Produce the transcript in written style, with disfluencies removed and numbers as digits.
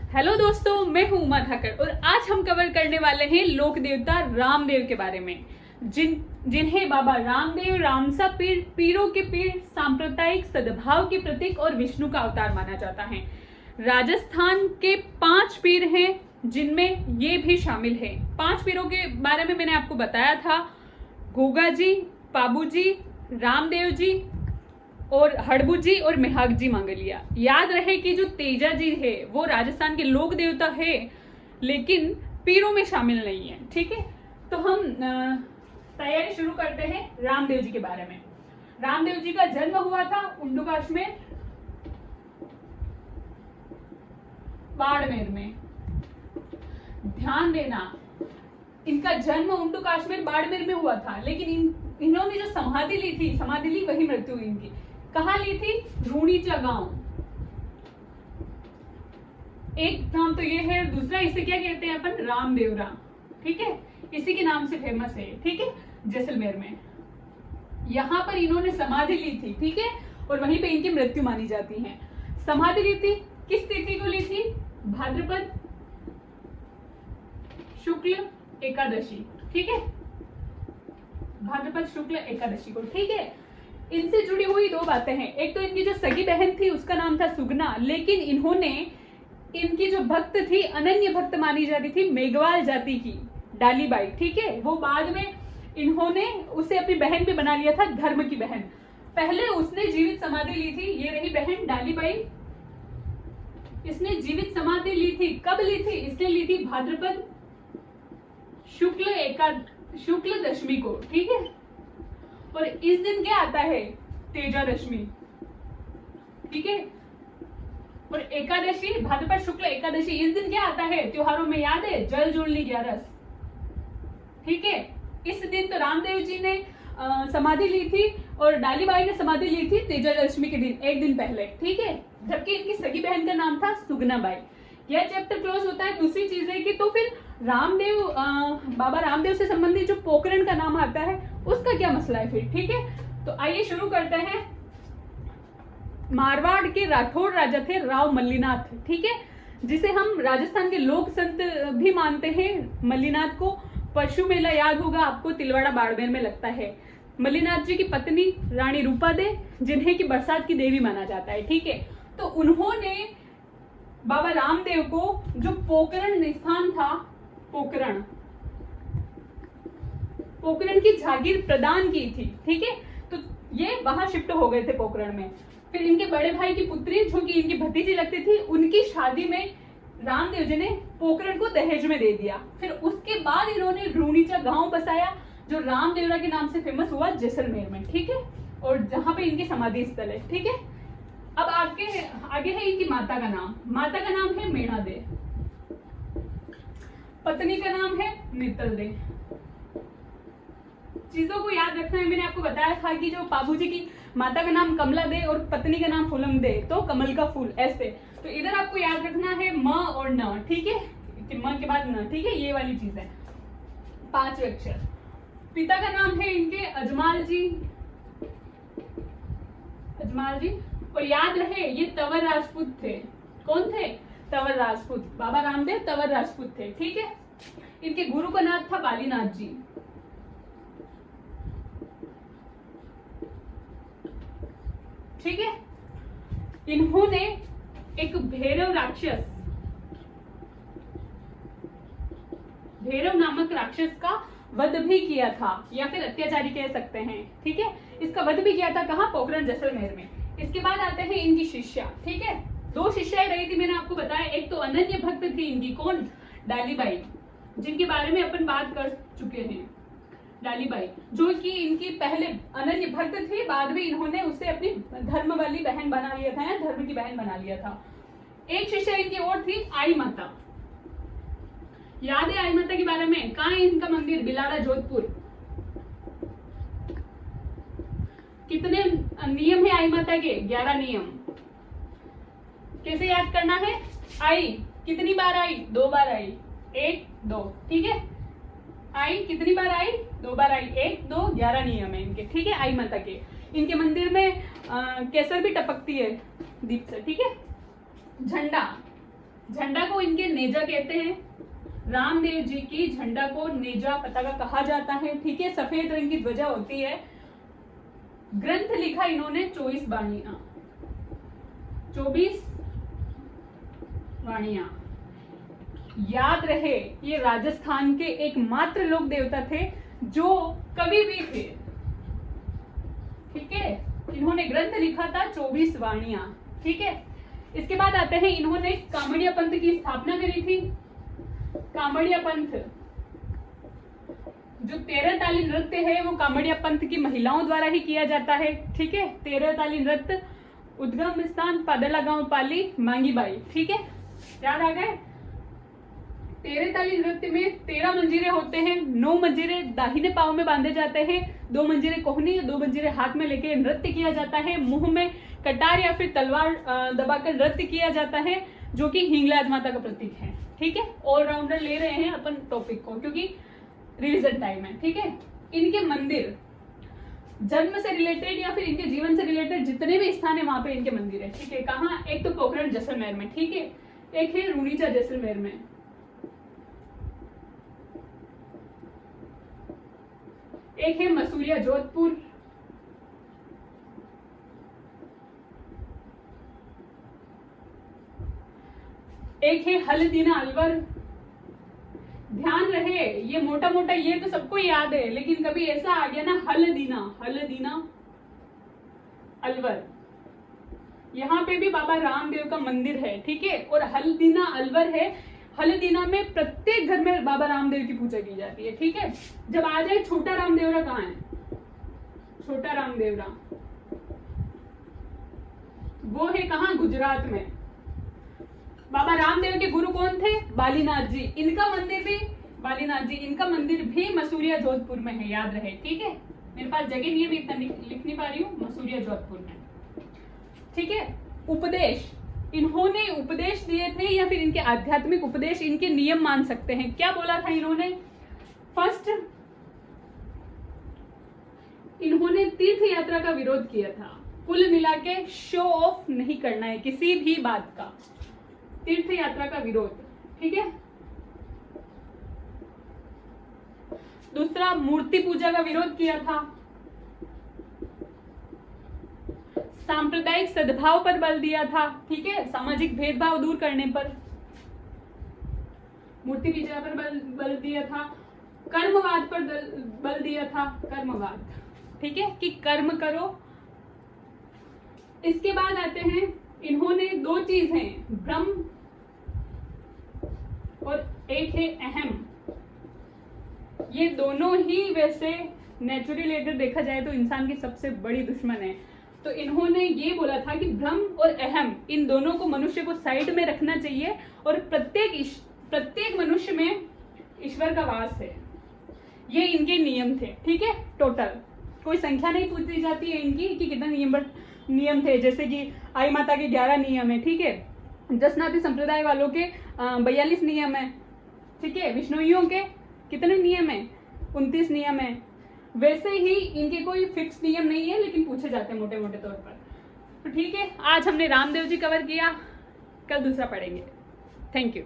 Hello दोस्तों, मैं हूं उमा ठाकर और आज हम कवर करने वाले हैं लोक देवता रामदेव के बारे में, जिन्हें बाबा रामदेव रामसा पीर, पीरों के पीर, सांप्रदायिक सद्भाव के प्रतीक और विष्णु का अवतार माना जाता है। राजस्थान के 5 पीर हैं, जिनमें ये भी शामिल है। 5 पीरों के बारे में मैंने आपको बताया था, गोगा जी, पाबू जी, रामदेव जी और हड़बू जी और मेहाग जी मांगलिया। याद रहे कि जो तेजा जी है वो राजस्थान के लोक देवता है, लेकिन पीरों में शामिल नहीं है। ठीक है, तो हम तैयारी शुरू करते हैं रामदेव जी के बारे में। रामदेव जी का जन्म हुआ था उंडुकाश में, बाड़मेर में। ध्यान देना, इनका जन्म उंडुकाश में बाड़मेर में हुआ था, लेकिन इन्होंने जो समाधि ली वही मृत्यु हुई इनकी। कहाँ ली थी? रूणीचा गांव। एक नाम तो ये है, दूसरा इसे क्या कहते हैं अपन? रामदेवरा। ठीक है, इसी के नाम से फेमस है। ठीक है, जैसलमेर में यहाँ पर इन्होंने समाधि ली थी। ठीक है, और वहीं पे इनकी मृत्यु मानी जाती है। समाधि ली थी, किस तिथि को ली थी? भाद्रपद शुक्ल एकादशी। ठीक है, भाद्रपद शुक्ल एकादशी को। ठीक है, इनसे जुड़ी हुई 2 बातें हैं। एक तो इनकी जो सगी बहन थी उसका नाम था सुगना, लेकिन इन्होंने इनकी जो भक्त थी, अनन्य भक्त मानी जाती थी, मेघवाल जाति की डालीबाई। ठीक है, वो बाद में इन्होंने उसे अपनी बहन पे बना लिया था, धर्म की बहन। पहले उसने जीवित समाधि ली थी, ये रही बहन डालीबाई। इसने जीवित समाधि ली थी। कब ली थी? इसने ली थी भाद्रपद शुक्ल दशमी को। ठीक है, और इस दिन क्या आता है? तेजादशमी। ठीक है, और एकादशी, भाद्रपद शुक्ल एकादशी, इस दिन क्या आता है त्योहारों में? याद है? जल जोड़नी 11। ठीक है, इस दिन तो रामदेव जी ने समाधि ली थी और डालीबाई ने समाधि ली थी तेजादशमी के दिन, एक दिन पहले। ठीक है, जबकि इनकी सगी बहन का नाम था सुगनाबाई। यह चैप्टर क्लोज होता है। दूसरी चीज है कि तो फिर रामदेव, बाबा रामदेव से संबंधित जो पोकरण का नाम आता है उसका क्या मसला है फिर? ठीक है, तो आइए शुरू करते हैं। मारवाड़ के राठौड़ राजा थे राव मल्लीनाथ। ठीक है, जिसे हम राजस्थान के लोक संत भी मानते हैं। मल्लीनाथ को पशु मेला याद होगा आपको, तिलवाड़ा बाड़मेर में लगता है। मल्लीनाथ जी की पत्नी रानी रूपा दे, जिन्हें की बरसात की देवी माना जाता है। ठीक है, तो उन्होंने बाबा रामदेव को जो पोकरण स्थान था, पोकरण की जागीर प्रदान की थी। ठीक है, तो ये वहां शिफ्ट हो गए थे पोकरण में। फिर इनके बड़े भाई की पुत्री, जो कि इनकी भतीजी लगती थी, उनकी शादी में रामदेव जी ने पोकरण को दहेज में दे दिया। फिर उसके बाद इन्होंने रूणीचा गांव बसाया, जो रामदेवरा के नाम से फेमस हुआ जैसलमेर में। ठीक है, और जहां पे इनकी समाधि स्थल है। ठीक है, अब आगे है इनकी माता का नाम। माता का नाम है मेणा दे, पत्नी का नाम है मित्तल दे। चीजों को याद रखना है। मैंने आपको बताया था कि जो बाबूजी की माता का नाम कमला दे और पत्नी का नाम फूलम दे, तो कमल का फूल ऐसे। तो इधर आपको याद रखना है म और न। ठीक है, म के बाद न। ठीक है, ये वाली चीज है। 5 अक्षर। पिता का नाम है इनके अजमाल जी, और याद रहे ये तंवर राजपूत थे। कौन थे? तंवर राजपूत। बाबा रामदेव तंवर राजपूत थे। ठीक है, इनके गुरु का नाम था बालीनाथ जी। ठीक है, इन्होंने एक भैरव नामक राक्षस का वध भी किया था, या फिर अत्याचारी कह सकते हैं। ठीक है, इसका वध भी किया था। कहाँ? पोकरण जैसलमेर में। इसके बाद आते हैं इनकी शिष्या। ठीक है, 2 शिष्याएं रही थी, मैंने आपको बताया। एक तो अनन्य भक्त थी इनकी, कौन? डालीबाई, जिनके बारे में अपन बात कर चुके हैं। डालीबाई, जो कि इनकी पहले अनन्य भक्त थी, बाद में इन्होंने उसे अपनी धर्म वाली बहन बना लिया था, या धर्म की बहन बना लिया था। एक शिष्या इनकी और थी आई माता। याद है आई माता के बारे में? कहाँ है इनका मंदिर? बिलाड़ा, जोधपुर। कितने नियम है आई माता के? 11 नियम। कैसे याद करना है? आई कितनी बार आई? 2 बार आई, 1 2। ठीक है, आई कितनी बार आई? 2 बार आई, 1 2। 11 नियम है इनके। ठीक है, आई माता के। इनके मंदिर में केसर भी टपकती है दीप से। ठीक है, झंडा को को इनके नेजा कहते हैं। रामदेव जी की झंडा को नेजा पताका कहा जाता है, ठीक है। सफेद रंग की ध्वजा होती है। ग्रंथ लिखा इन्होंने 24 वाणियां, 24 वाणियां। याद रहे ये राजस्थान के एकमात्र लोक देवता थे जो कवि भी थे, ठीक है। इन्होंने ग्रंथ लिखा था 24 वाणियां, ठीक है। इसके बाद आते हैं, इन्होंने कामड़िया पंथ की स्थापना करी थी। कामड़िया पंथ, जो 13 ताली नृत्य है वो कामड़िया पंथ की महिलाओं द्वारा ही किया जाता है, ठीक है। 13 ताली नृत्य, उद्गम स्थान पादला गांव पाली मांगीबाई, ठीक है। याद आ गए। 13 ताली नृत्य में 13 मंजीरे होते हैं। 9 मंजीरे दाहिने पांव में बांधे जाते हैं, 2 मंजीरे कोहनी, 2 मंजीरे हाथ में लेके नृत्य किया जाता है। मुंह में कटार या फिर तलवार दबाकर नृत्य किया जाता है, जो कि हिंगलाज माता का प्रतीक है, ठीक है। ऑलराउंडर ले रहे हैं अपन टॉपिक को, क्योंकि रिवीजन टाइम है, ठीक है। इनके मंदिर जन्म से रिलेटेड या फिर इनके जीवन से रिलेटेड जितने भी स्थान है वहां पे इनके मंदिर है, ठीक है। कहाँ? एक तो पोखरण जैसलमेर में, ठीक है। एक है रूनीचा जैसलमेर में, एक है मसूरिया जोधपुर, एक है हल्दीना अलवर। ध्यान रहे ये मोटा मोटा ये तो सबको याद है, लेकिन कभी ऐसा आ गया ना हल्दीना, हल्दीना अलवर, यहाँ पे भी बाबा रामदेव का मंदिर है, ठीक है। और हल्दीना अलवर है। हल्दीना में प्रत्येक घर में बाबा रामदेव की पूजा की जाती है, ठीक है। जब आ जाए छोटा रामदेवरा, कहाँ है छोटा रामदेवरा? वो है कहाँ? गुजरात में। बाबा रामदेव के गुरु कौन थे? बालीनाथ जी। इनका मंदिर भी बालीनाथ जी, इनका मंदिर भी मसूरिया जोधपुर में है, याद रहे, ठीक है। मेरे पास जगह नहीं है, मैं इतना लिख नहीं पा रही हूँ। मसूरिया जोधपुर में, ठीक है। उपदेश, इन्होंने उपदेश दिए थे या फिर इनके आध्यात्मिक उपदेश इनके नियम मान सकते हैं। क्या बोला था इन्होंने? फर्स्ट, इन्होंने तीर्थ यात्रा का विरोध किया था। कुल मिला के शो ऑफ नहीं करना है किसी भी बात का, तीर्थ यात्रा का विरोध, ठीक है। दूसरा, मूर्ति पूजा का विरोध किया था। सांप्रदायिक सद्भाव पर बल दिया था, ठीक है, सामाजिक भेदभाव दूर करने पर मूर्ति पूजा पर बल दिया था। कर्मवाद पर बल दिया था, कर्मवाद, ठीक है, कि कर्म करो। इसके बाद आते हैं, इन्होंने 2 चीज हैं, ब्रह्म और एक है अहम। ये दोनों ही वैसे नेचुरली अगर देखा जाए तो इंसान की सबसे बड़ी दुश्मन है। तो इन्होंने ये बोला था कि ब्रह्म और अहम, इन दोनों को मनुष्य को साइड में रखना चाहिए और प्रत्येक मनुष्य में ईश्वर का वास है। ये इनके नियम थे, ठीक है। टोटल कोई संख्या नहीं पूछी जाती है इनकी कि कितने नियम थे। जैसे कि आई माता के 11 नियम है, ठीक है। जसनाती संप्रदाय वालों के 42 नियम है, ठीक है। विष्णुइयों के कितने नियम है? 29 नियम है। वैसे ही इनके कोई फिक्स नियम नहीं है, लेकिन पूछे जाते हैं मोटे मोटे तौर पर। तो ठीक है, आज हमने रामदेव जी कवर किया, कल दूसरा पढ़ेंगे। Thank you.